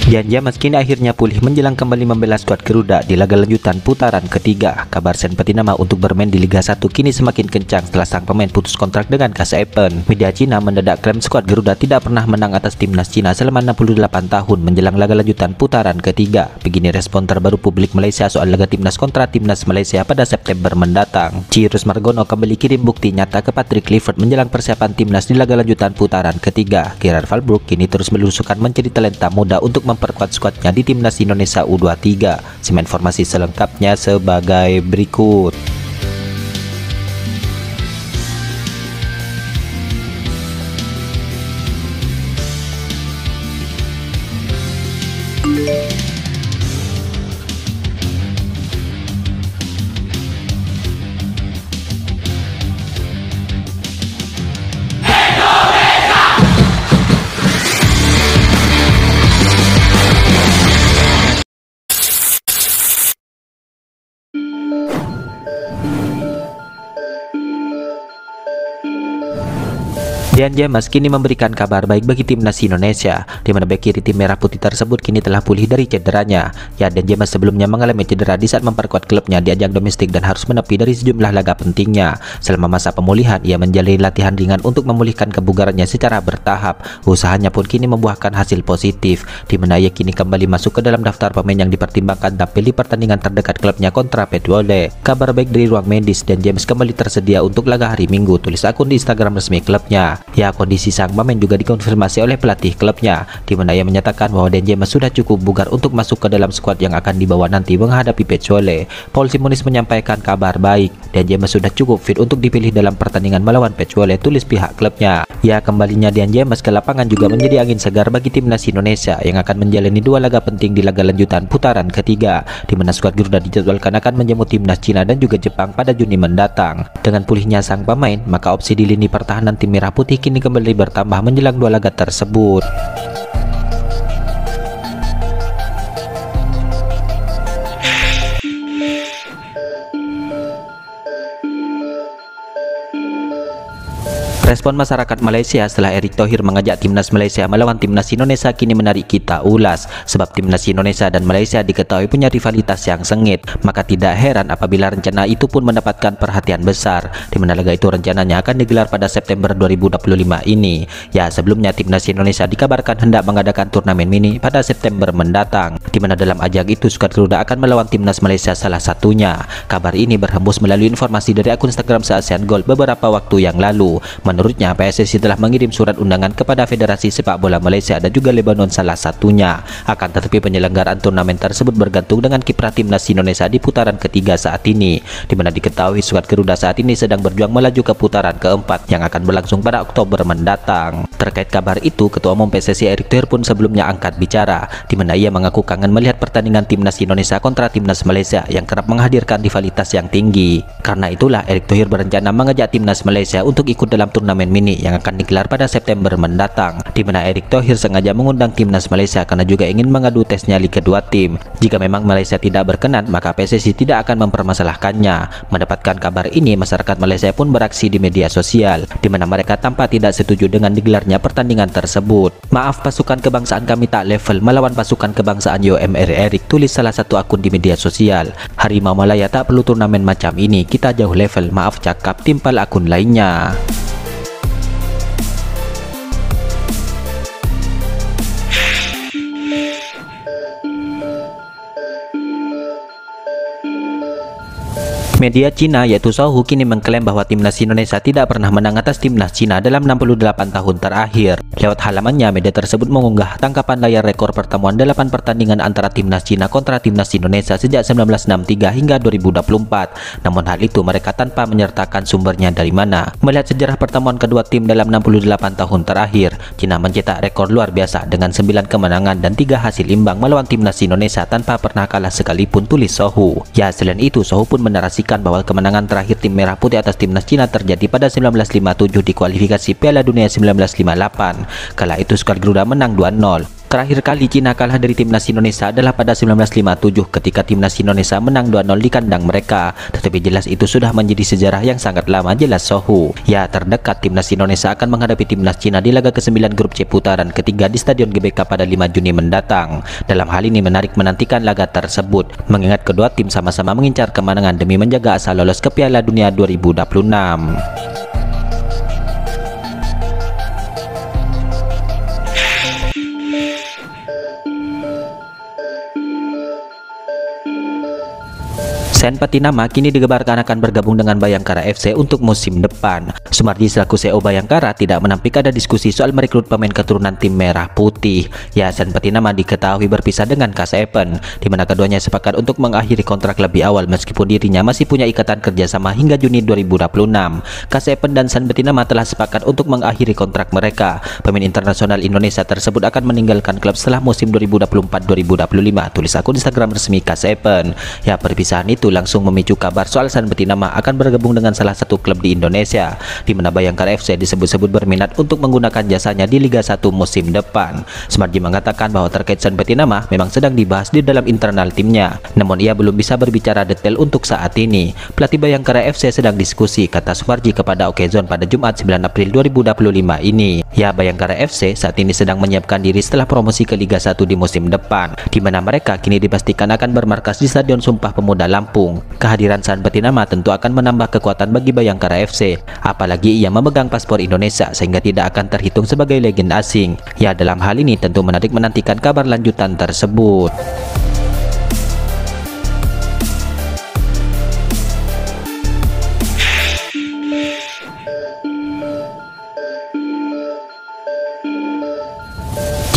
Jan James kini akhirnya pulih menjelang kembali membela skuad Garuda di laga lanjutan putaran ketiga. Kabar Sen Petinama untuk bermain di Liga 1 kini semakin kencang setelah sang pemain putus kontrak dengan Kasaepen. Media Cina mendadak klaim skuad Garuda tidak pernah menang atas timnas Cina selama 68 tahun menjelang laga lanjutan putaran ketiga. Begini respon terbaru publik Malaysia soal laga timnas kontra timnas Malaysia pada September mendatang. Cyrus Margono kembali kirim bukti nyata ke Patrick Clifford menjelang persiapan timnas di laga lanjutan putaran ketiga. Gerard Valbrugge kini terus melusukan mencari talenta muda untuk memperkuat skuadnya di timnas Indonesia U23. Simak informasi selengkapnya sebagai berikut. Jan James kini memberikan kabar baik bagi timnas Indonesia, di mana bek kiri tim merah putih tersebut kini telah pulih dari cederanya. Ya, Jan James sebelumnya mengalami cedera di saat memperkuat klubnya di ajang domestik dan harus menepi dari sejumlah laga pentingnya. Selama masa pemulihan, ia menjalani latihan ringan untuk memulihkan kebugarannya secara bertahap. Usahanya pun kini membuahkan hasil positif, di mana ia kini kembali masuk ke dalam daftar pemain yang dipertimbangkan tampil di pertandingan terdekat klubnya kontra Petuole. Kabar baik dari ruang medis, Jan James kembali tersedia untuk laga hari Minggu, tulis akun di Instagram resmi klubnya. Ya, kondisi sang pemain juga dikonfirmasi oleh pelatih klubnya, di mana ia menyatakan bahwa Jan James sudah cukup bugar untuk masuk ke dalam skuad yang akan dibawa nanti menghadapi Petuole. Paul Simonis menyampaikan kabar baik, Jan James sudah cukup fit untuk dipilih dalam pertandingan melawan Petuole, tulis pihak klubnya. Ya, kembalinya Jan James ke lapangan juga menjadi angin segar bagi timnas Indonesia yang akan menjalani dua laga penting di laga lanjutan putaran ketiga, di mana skuad Garuda dijadwalkan akan menjamu timnas Cina dan juga Jepang pada Juni mendatang. Dengan pulihnya sang pemain, maka opsi di lini pertahanan tim merah putih kini kembali bertambah menjelang dua laga tersebut. Respon masyarakat Malaysia setelah Erick Thohir mengajak timnas Malaysia melawan timnas Indonesia kini menarik kita ulas. Sebab timnas Indonesia dan Malaysia diketahui punya rivalitas yang sengit, maka tidak heran apabila rencana itu pun mendapatkan perhatian besar, di mana laga itu rencananya akan digelar pada September 2025 ini. Ya, sebelumnya timnas Indonesia dikabarkan hendak mengadakan turnamen mini pada September mendatang, di mana dalam ajang itu skuad Garuda akan melawan timnas Malaysia salah satunya. Kabar ini berhembus melalui informasi dari akun Instagram Se-ASEAN Gold beberapa waktu yang lalu. Menurutnya, PSSI telah mengirim surat undangan kepada Federasi Sepak Bola Malaysia dan juga Lebanon salah satunya. Akan tetapi penyelenggaraan turnamen tersebut bergantung dengan kiprah timnas Indonesia di putaran ketiga saat ini, di mana diketahui skuad Garuda saat ini sedang berjuang melaju ke putaran keempat yang akan berlangsung pada Oktober mendatang. Terkait kabar itu, Ketua Umum PSSI Erick Thohir pun sebelumnya angkat bicara, di mana ia mengaku kangen melihat pertandingan timnas Indonesia kontra timnas Malaysia yang kerap menghadirkan rivalitas yang tinggi. Karena itulah Erick Thohir berencana mengajak timnas Malaysia untuk ikut dalam turnamen mini yang akan digelar pada September mendatang, di mana Erick Thohir sengaja mengundang timnas Malaysia karena juga ingin mengadu tes nyali kedua tim. Jika memang Malaysia tidak berkenan, maka PSSI tidak akan mempermasalahkannya. Mendapatkan kabar ini, masyarakat Malaysia pun beraksi di media sosial, di mana mereka tampak tidak setuju dengan digelarnya pertandingan tersebut. Maaf, pasukan kebangsaan kami tak level melawan pasukan kebangsaan UMR Erick, tulis salah satu akun di media sosial. Harimau Malaya tak perlu turnamen macam ini, kita jauh level, maaf cakap timpal akun lainnya. Media Cina yaitu Sohu kini mengklaim bahwa timnas Indonesia tidak pernah menang atas timnas Cina dalam 68 tahun terakhir. Lewat halamannya, media tersebut mengunggah tangkapan layar rekor pertemuan 8 pertandingan antara timnas Cina kontra timnas Indonesia sejak 1963 hingga 2024. Namun hal itu mereka tanpa menyertakan sumbernya dari mana. Melihat sejarah pertemuan kedua tim dalam 68 tahun terakhir, Cina mencetak rekor luar biasa dengan 9 kemenangan dan 3 hasil imbang melawan timnas Indonesia tanpa pernah kalah sekalipun, tulis Sohu. Ya, selain itu Sohu pun menarasikan bahwa kemenangan terakhir tim merah putih atas timnas Cina terjadi pada 1957 di kualifikasi Piala Dunia 1958. Kala itu skuad Garuda menang 2-0. Terakhir kali Cina kalah dari timnas Indonesia adalah pada 1957 ketika timnas Indonesia menang 2-0 di kandang mereka. Tetapi jelas itu sudah menjadi sejarah yang sangat lama, jelas Sohu. Ya, terdekat timnas Indonesia akan menghadapi timnas Cina di laga ke-9 grup C putaran ketiga di Stadion GBK pada 5 Juni mendatang. Dalam hal ini menarik menantikan laga tersebut, mengingat kedua tim sama-sama mengincar kemenangan demi menjaga asa lolos ke Piala Dunia 2026. Sen Patinama kini digebarkan akan bergabung dengan Bayangkara FC untuk musim depan. Sumardi selaku CEO Bayangkara tidak menampik ada diskusi soal merekrut pemain keturunan tim merah putih. Ya, Sen Patinama diketahui berpisah dengan Kasepen, di mana keduanya sepakat untuk mengakhiri kontrak lebih awal meskipun dirinya masih punya ikatan kerjasama hingga Juni 2026. Kasepen dan Sen Patinama telah sepakat untuk mengakhiri kontrak mereka. Pemain internasional Indonesia tersebut akan meninggalkan klub setelah musim 2024-2025, tulis akun Instagram resmi Kasepen. Ya, perpisahan itu langsung memicu kabar soal Sen Patinama akan bergabung dengan salah satu klub di Indonesia, di mana Bayangkara FC disebut-sebut berminat untuk menggunakan jasanya di Liga 1 musim depan. Sumardi mengatakan bahwa terkait Sen Patinama memang sedang dibahas di dalam internal timnya, namun ia belum bisa berbicara detail untuk saat ini. Pelatih Bayangkara FC sedang diskusi, kata Sumardi kepada Okezone pada Jumat 9 April 2025 ini. Ya, Bayangkara FC saat ini sedang menyiapkan diri setelah promosi ke Liga 1 di musim depan, di mana mereka kini dipastikan akan bermarkas di Stadion Sumpah Pemuda Lampung. Kehadiran Sen Patinama tentu akan menambah kekuatan bagi Bayangkara FC, apalagi ia memegang paspor Indonesia sehingga tidak akan terhitung sebagai legenda asing. Ya, dalam hal ini tentu menarik menantikan kabar lanjutan tersebut.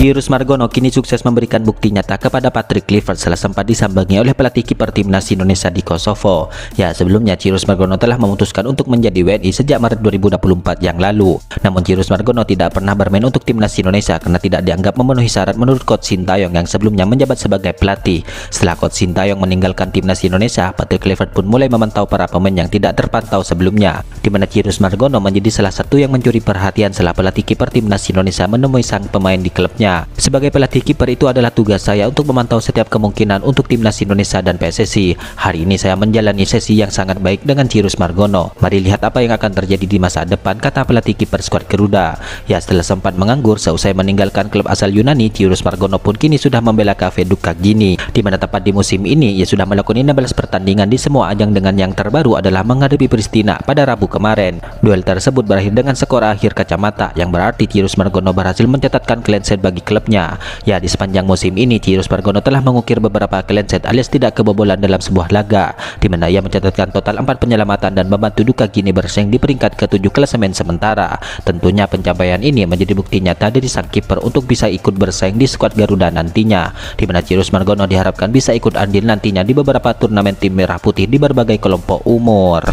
Cyrus Margono kini sukses memberikan bukti nyata kepada Patrick Kluivert setelah sempat disambangi oleh pelatih kiper timnas Indonesia di Kosovo. Ya, sebelumnya Cyrus Margono telah memutuskan untuk menjadi WNI sejak Maret 2024 yang lalu. Namun Cyrus Margono tidak pernah bermain untuk timnas Indonesia karena tidak dianggap memenuhi syarat menurut Coach Sintayong yang sebelumnya menjabat sebagai pelatih. Setelah Coach Sintayong meninggalkan timnas Indonesia, Patrick Kluivert pun mulai memantau para pemain yang tidak terpantau sebelumnya, di mana Cyrus Margono menjadi salah satu yang mencuri perhatian setelah pelatih kiper timnas Indonesia menemui sang pemain di klubnya. Sebagai pelatih kiper itu adalah tugas saya untuk memantau setiap kemungkinan untuk timnas Indonesia dan PSSI. Hari ini saya menjalani sesi yang sangat baik dengan Cyrus Margono. Mari lihat apa yang akan terjadi di masa depan, kata pelatih kiper skuad Garuda. Ya, setelah sempat menganggur seusai meninggalkan klub asal Yunani, Cyrus Margono pun kini sudah membela KV Dukak Gini, di mana tepat di musim ini ia sudah melakukan 16 pertandingan di semua ajang dengan yang terbaru adalah menghadapi Pristina pada Rabu kemarin. Duel tersebut berakhir dengan skor akhir kacamata, yang berarti Cyrus Margono berhasil mencatatkan clean sheet bagi klubnya. Ya, di sepanjang musim ini Cyrus Margono telah mengukir beberapa clean sheet alias tidak kebobolan dalam sebuah laga, di mana ia mencatatkan total 4 penyelamatan dan membantu Dukak Gini bersaing di peringkat ke-7 klasemen sementara. Tentunya pencapaian ini menjadi bukti nyata dari sang kiper untuk bisa ikut bersaing di skuad Garuda nantinya, di mana Cyrus Margono diharapkan bisa ikut andil nantinya di beberapa turnamen tim merah putih di berbagai kelompok umur.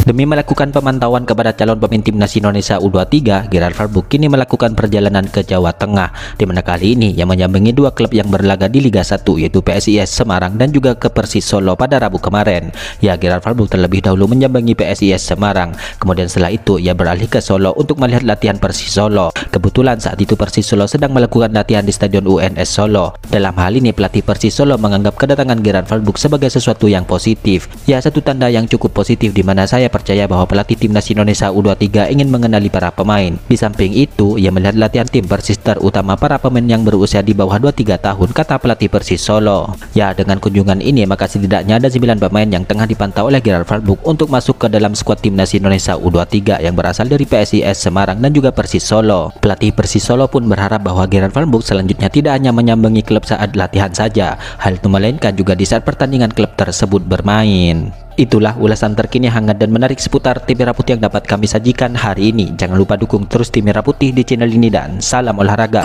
Demi melakukan pemantauan kepada calon pemain timnas Indonesia U23, Gerard Verbeek kini melakukan perjalanan ke Jawa Tengah, di mana kali ini ia menyambangi dua klub yang berlaga di Liga 1, yaitu PSIS Semarang dan juga ke Persis Solo pada Rabu kemarin. Ya, Gerard Verbeek terlebih dahulu menyambangi PSIS Semarang, kemudian setelah itu ia beralih ke Solo untuk melihat latihan Persis Solo. Kebetulan saat itu Persis Solo sedang melakukan latihan di Stadion UNS Solo. Dalam hal ini pelatih Persis Solo menganggap kedatangan Gerard Verbeek sebagai sesuatu yang positif. Ya, satu tanda yang cukup positif di mana saya percaya bahwa pelatih timnas Indonesia U23 ingin mengenali para pemain. Di samping itu, ia melihat latihan tim Persis terutama para pemain yang berusia di bawah 23 tahun, kata pelatih Persis Solo. Ya, dengan kunjungan ini maka setidaknya ada 9 pemain yang tengah dipantau oleh Gerard Verbeek untuk masuk ke dalam skuad timnas Indonesia U23 yang berasal dari PSIS Semarang dan juga Persis Solo. Pelatih Persis Solo pun berharap bahwa Gerard Verbeek selanjutnya tidak hanya menyambangi klub saat latihan saja, hal itu melainkan juga di saat pertandingan klub tersebut bermain. Itulah ulasan terkini hangat dan menarik seputar tim Merah Putih yang dapat kami sajikan hari ini. Jangan lupa dukung terus tim Merah Putih di channel ini dan salam olahraga.